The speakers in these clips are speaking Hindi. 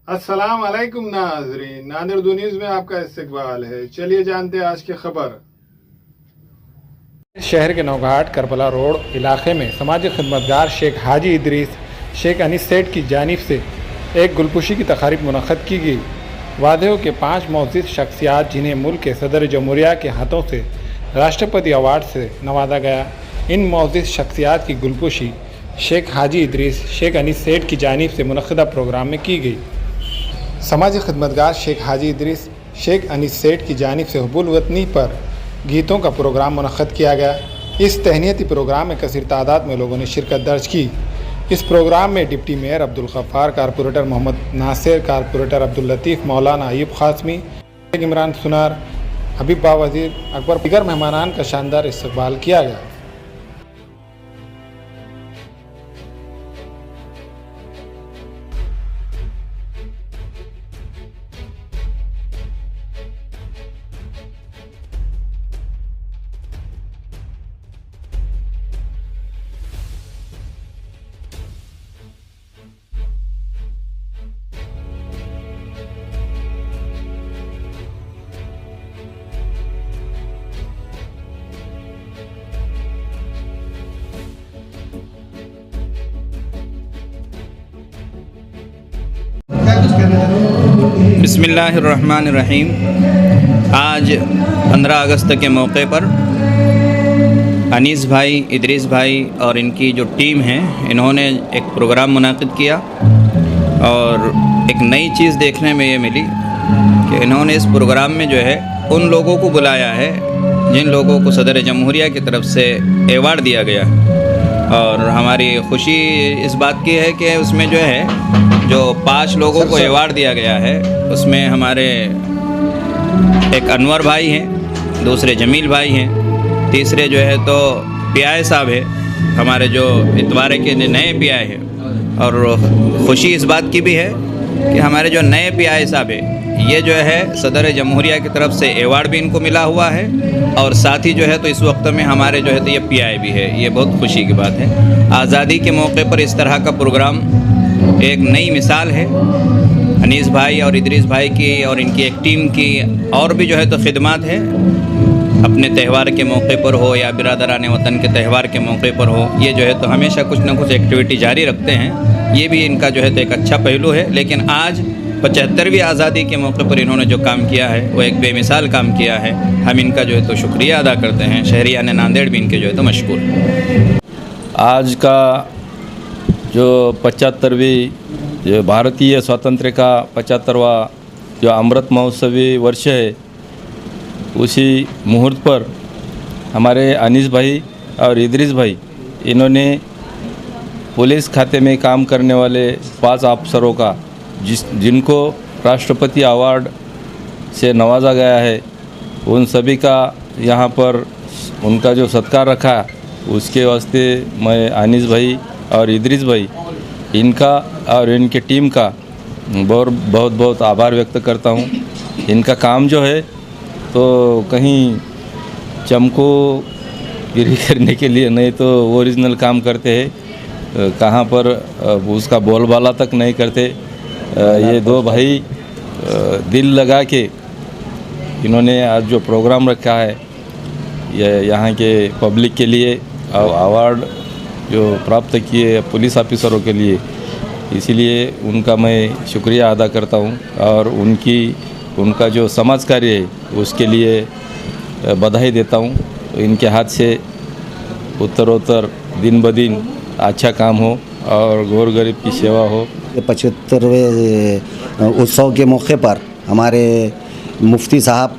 अस्सलाम वालेकुम नाज़रीन, नादिर न्यूज़ में आपका इस्तकबाल है। चलिए जानते हैं आज की खबर। शहर के नौघाट करबला रोड इलाके में समाजी खिदमतगार शेख हाजी इदरीस शेख अनीस सेठ की जानिब से एक गुलपुशी की तकारीब मुनक़्क़द की गई। वादियों के 5 मोअज़्ज़िज़ शख्सियात जिन्हें मुल्क के सदर जमहूरिया के हाथों से राष्ट्रपति अवार्ड से नवाजा गया, इन मोअज़्ज़िज़ शख्सियात की गुलपुशी शेख हाजी इदरीस शेख अनीस सेठ की जानिब से मुनक़्क़दा प्रोग्राम में की गई। समाजी खिदमतगार शेख हाजी इदरीस शेख अनीस सेठ की जानिब से हुब्बुल वतनी पर गीतों का प्रोग्राम मुनक़्क़द किया गया। इस तहनीती प्रोग्राम में कसीर तादाद में लोगों ने शिरकत दर्ज की। इस प्रोग्राम में deputy mayor Abdul Gaffar, corporator Mohammad Nasir, corporator Abdul Latif, Maulana Ayub Qasmi, Imran सुनार, हबीब बावज़ीर अकबर दीगर मेहमानान का शानदार इस्तक़बाल किया गया। बिस्मिल्लाहिर्रहमानिर्रहीम। आज 15 अगस्त के मौके पर अनीस भाई, इदरीस भाई और इनकी जो टीम है, इन्होंने एक प्रोग्राम मुनाकिद किया और एक नई चीज़ देखने में ये मिली कि इन्होंने इस प्रोग्राम में जो है उन लोगों को बुलाया है जिन लोगों को सदर जमहूरिया की तरफ से एवार्ड दिया गया। और हमारी खुशी इस बात की है कि उसमें जो है जो 5 लोगों को एवार्ड दिया गया है, उसमें हमारे एक अनवर भाई हैं, दूसरे जमील भाई हैं, तीसरे जो है तो पियाए साहब है, हमारे जो इतवारे के नए पियाए हैं। और खुशी इस बात की भी है कि हमारे जो नए पियाए साहब है, ये जो है सदर जमहूरिया की तरफ से एवार्ड भी इनको मिला हुआ है और साथ ही जो है तो इस वक्त में हमारे जो है तो ये पियाए भी है। ये बहुत खुशी की बात है। आज़ादी के मौके पर इस तरह का प्रोग्राम एक नई मिसाल है। अनीस भाई और इदरीस भाई की और इनकी एक टीम की और भी जो है तो खिदमत है, अपने त्यौहार के मौके पर हो या बिरादरान वतन के त्यौहार के मौके पर हो, ये जो है तो हमेशा कुछ ना कुछ एक्टिविटी जारी रखते हैं। ये भी इनका जो है तो एक अच्छा पहलू है। लेकिन आज 75वीं आज़ादी के मौके पर इन्होंने जो काम किया है वो एक बेमिसाल काम किया है। हम इनका जो है तो शुक्रिया अदा करते हैं। शहरियान नांदेड़ भी इनके जो है तो मशकूर। आज का जो 75वीं जो भारतीय स्वातंत्र्य का 75वां जो अमृत महोत्सवी वर्ष है, उसी मुहूर्त पर हमारे अनीस भाई और इदरीस भाई, इन्होंने पुलिस खाते में काम करने वाले 5 अफसरों का जिनको राष्ट्रपति अवार्ड से नवाजा गया है, उन सभी का यहाँ पर उनका जो सत्कार रखा, उसके वास्ते मैं अनीस भाई और इदरीस भाई इनका और इनकी टीम का बहुत बहुत आभार व्यक्त करता हूँ। इनका काम जो है तो कहीं चमको गिरी करने के लिए नहीं तो ओरिजिनल काम करते हैं, कहाँ पर उसका बोलबाला तक नहीं करते। ये 2 भाई दिल लगा के इन्होंने आज जो प्रोग्राम रखा है, ये यहाँ के पब्लिक के लिए अवार्ड जो प्राप्त किए पुलिस ऑफिसरों के लिए, इसीलिए उनका मैं शुक्रिया अदा करता हूँ। और उनका जो समाज कार्य है उसके लिए बधाई देता हूँ। तो इनके हाथ से उत्तरोत्तर दिन ब दिन अच्छा काम हो और गौर गरीब की सेवा हो। 75वें उत्सव के मौके पर हमारे मुफ्ती साहब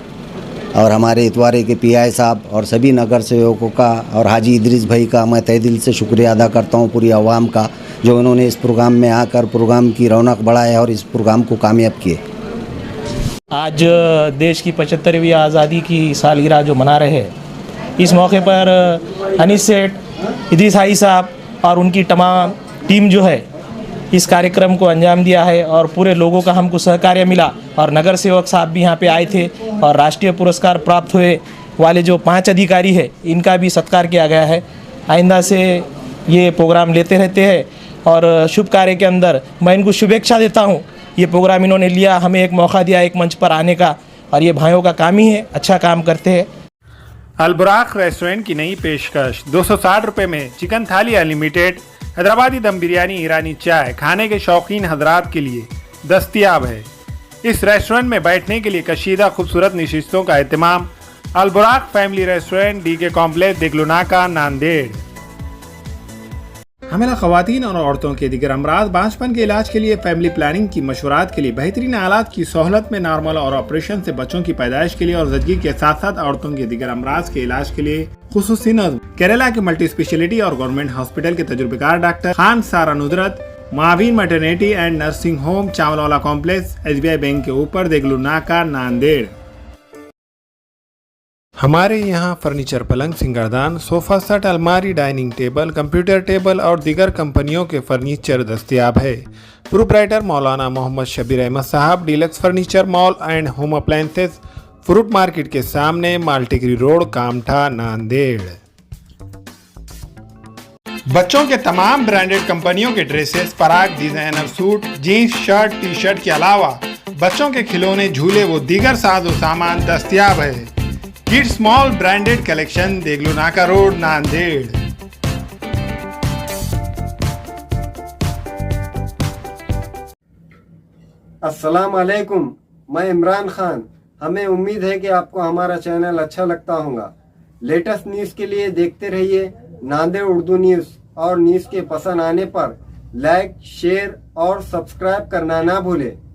और हमारे इतवारे के पीआई साहब और सभी नगर सेवकों का और हाजी इदरीस भाई का मैं तहे दिल से शुक्रिया अदा करता हूं, पूरी आवाम का, जो उन्होंने इस प्रोग्राम में आकर प्रोग्राम की रौनक बढ़ाया और इस प्रोग्राम को कामयाब किए। आज देश की 75वीं आज़ादी की सालगिरह जो मना रहे हैं, इस मौके पर अनीस सेठ, इदरीस भाई साहब और उनकी तमाम टीम जो है इस कार्यक्रम को अंजाम दिया है और पूरे लोगों का हमको सहकार्य मिला। और नगर सेवक साहब भी यहाँ पे आए थे और राष्ट्रीय पुरस्कार प्राप्त हुए वाले जो 5 अधिकारी हैं, इनका भी सत्कार किया गया है। आइंदा से ये प्रोग्राम लेते रहते हैं और शुभ कार्य के अंदर मैं इनको शुभेच्छा देता हूँ ये प्रोग्राम इन्होंने लिया, हमें एक मौका दिया एक मंच पर आने का, और ये भाइयों का काम ही है, अच्छा काम करते हैं। अलबुराक रेस्टोरेंट की नई पेशकश 260 रुपये में चिकन थाली अनलिमिटेड, हैदराबादी दम बिरयानी, ईरानी चाय खाने के शौकीन हजरात के लिए दस्तयाब है। इस रेस्टोरेंट में बैठने के लिए कशीदा खूबसूरत नशिस्तों का एहतमाम। Alburaq family restaurant, DK complex, Deglunaka, Nanded. हमेला ख़वातीन और औरतों के दिगर अमराज, बांझपन के इलाज के लिए, फैमिली प्लानिंग की मशवरात के लिए, बेहतरीन आलात की सहूलत में, नॉर्मल और ऑपरेशन से बच्चों की पैदाइश के लिए और ज़चगी के साथ साथ औरतों के दिगर अमराज के इलाज के लिए खुसूसी नज़्म। केरला के मल्टी स्पेशलिटी और गवर्नमेंट हॉस्पिटल के तजुर्बेकार doctor Khan Sara Nudrat, Maveen maternity and nursing home, Chawalwala complex, SBI bank के ऊपर, देगलुनाका, नांदेड़। हमारे यहाँ फर्नीचर, पलंग, सिंगारदान, सोफा सेट, अलमारी, डाइनिंग टेबल, कंप्यूटर टेबल और दीगर कंपनियों के फर्नीचर दस्तयाब है। प्रोप्राइटर मौलाना मोहम्मद शबीर अहमद साहब, deluxe furniture mall and home appliances, fruit market के सामने, माल्टीगिरी रोड, कामठा, नांदेड़। बच्चों के तमाम ब्रांडेड कंपनियों के dresses, Parag, designer suit, jeans, shirt, T shirt के अलावा बच्चों के खिलौने, झूले व दीगर साजो सामान दस्तयाब है। Kids mall branded collection, Deglunaka road, Nanded. अस्सलाम वालेकुम, मैं इमरान खान। हमें उम्मीद है कि आपको हमारा चैनल अच्छा लगता होगा। लेटेस्ट न्यूज़ के लिए देखते रहिए नांदेड़ उर्दू न्यूज़, और न्यूज़ के पसंद आने पर लाइक, शेयर और सब्सक्राइब करना ना भूलें।